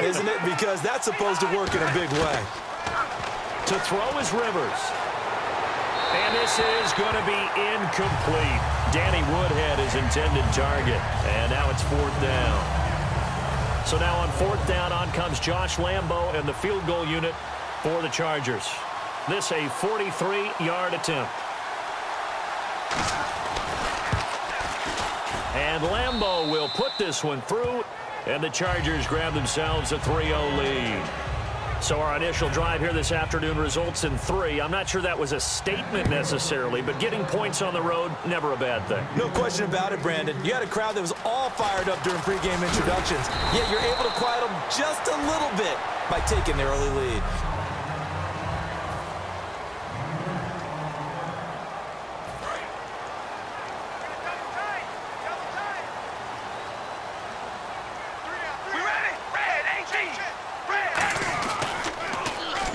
isn't it? Because that's supposed to work in a big way. To throw is Rivers. And this is going to be incomplete. Danny Woodhead is intended target. And now it's 4th down. So now on 4th down, on comes Josh Lambo and the field goal unit for the Chargers. This a 43-yard attempt. And Lambo will put this one through, and the Chargers grab themselves a 3-0 lead. So our initial drive here this afternoon results in 3. I'm not sure that was a statement necessarily, but getting points on the road, never a bad thing. No question about it, Brandon. You had a crowd that was all fired up during pregame introductions, yet you're able to quiet them just a little bit by taking the early lead.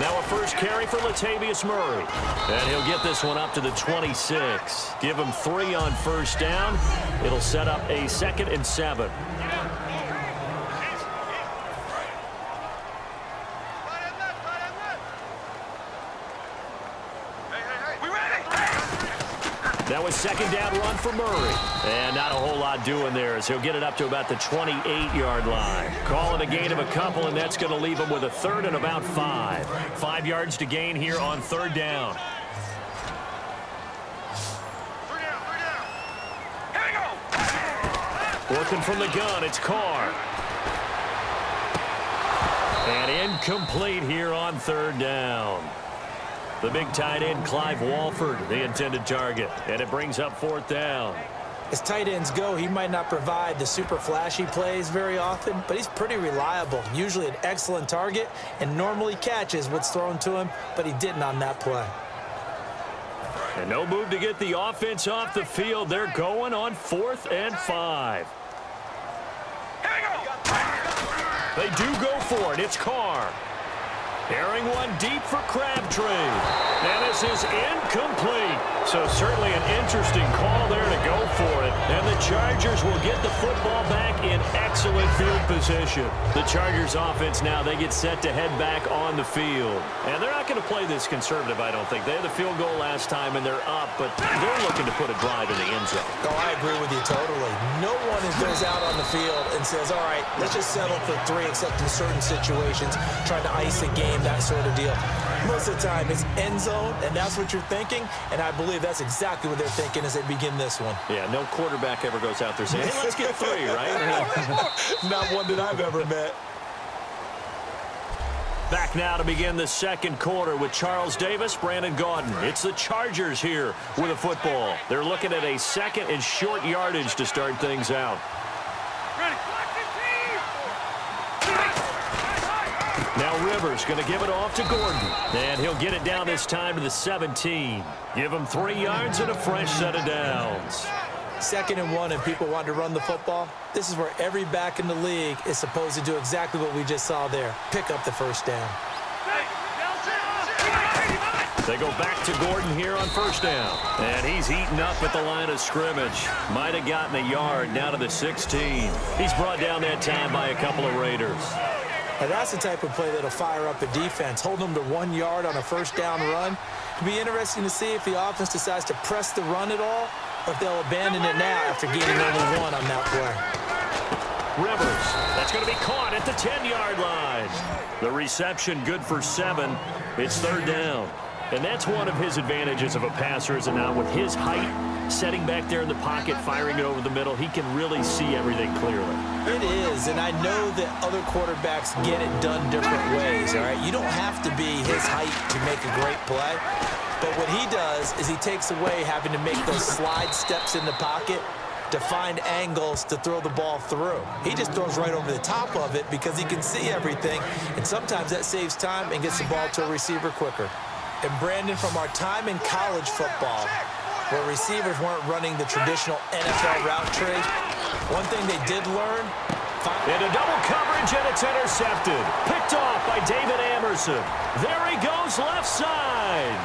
Now a first carry for Latavius Murray. And he'll get this one up to the 26. Give him 3 on first down. It'll set up a 2nd and 7. Now a 2nd down run for Murray. And not a whole lot doing there as he'll get it up to about the 28-yard line. Call it a gain of a couple, and that's going to leave him with a 3rd and about 5. 5 yards to gain here on 3rd down. Working from the gun, it's Carr. And incomplete here on 3rd down. The big tight end, Clive Walford, the intended target. And it brings up 4th down. As tight ends go, he might not provide the super flashy plays very often, but he's pretty reliable. Usually an excellent target and normally catches what's thrown to him, but he didn't on that play. And no move to get the offense off the field. They're going on 4th and 5. They do go for it. It's Carr. Airing one deep for Crabtree. And this is incomplete. So certainly an interesting call there to go for it. And the Chargers will get the football back in excellent field position. The Chargers offense now, they get set to head back on the field. And they're not going to play this conservative, I don't think. They had the field goal last time and they're up, but they're looking to put a drive in the end zone. Oh, I agree with you totally. No one goes out on the field and says, all right, let's just settle for 3 except in certain situations, trying to ice a game, that sort of deal. Most of the time, it's end zone, and that's what you're thinking, and I believe that's exactly what they're thinking as they begin this one. Yeah, no quarterback ever goes out there saying, hey, let's get 3, right? Not one that I've ever met. Back now to begin the 2nd quarter with Charles Davis, Brandon Gaudin. It's the Chargers here with a football. They're looking at a 2nd and short yardage to start things out. Now Rivers going to give it off to Gordon. And he'll get it down this time to the 17. Give him 3 yards and a fresh set of downs. 2nd and 1 and people want to run the football. This is where every back in the league is supposed to do exactly what we just saw there. Pick up the first down. They go back to Gordon here on first down. And he's eaten up at the line of scrimmage. Might have gotten a yard down to the 16. He's brought down that time by a couple of Raiders. Now that's the type of play that'll fire up a defense. Hold them to 1 yard on a first down run. It'll be interesting to see if the offense decides to press the run at all, or if they'll abandon it now after gaining only 1 on that play. Rivers, that's going to be caught at the 10-yard line. The reception good for 7. It's 3rd down. And that's one of his advantages of a passer, is now with his height, setting back there in the pocket, firing it over the middle, he can really see everything clearly. It is, and I know that other quarterbacks get it done different ways, all right? You don't have to be his height to make a great play, but what he does is he takes away having to make those slide steps in the pocket to find angles to throw the ball through. He just throws right over the top of it because he can see everything, and sometimes that saves time and gets the ball to a receiver quicker. And Brandon, from our time in college football, where receivers weren't running the traditional NFL route tree, one thing they did learn. Into double coverage, and it's intercepted. Picked off by David Amerson. There he goes left side.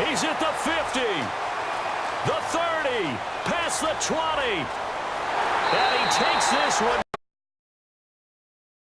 He's at the 50, the 30, past the 20. And he takes this one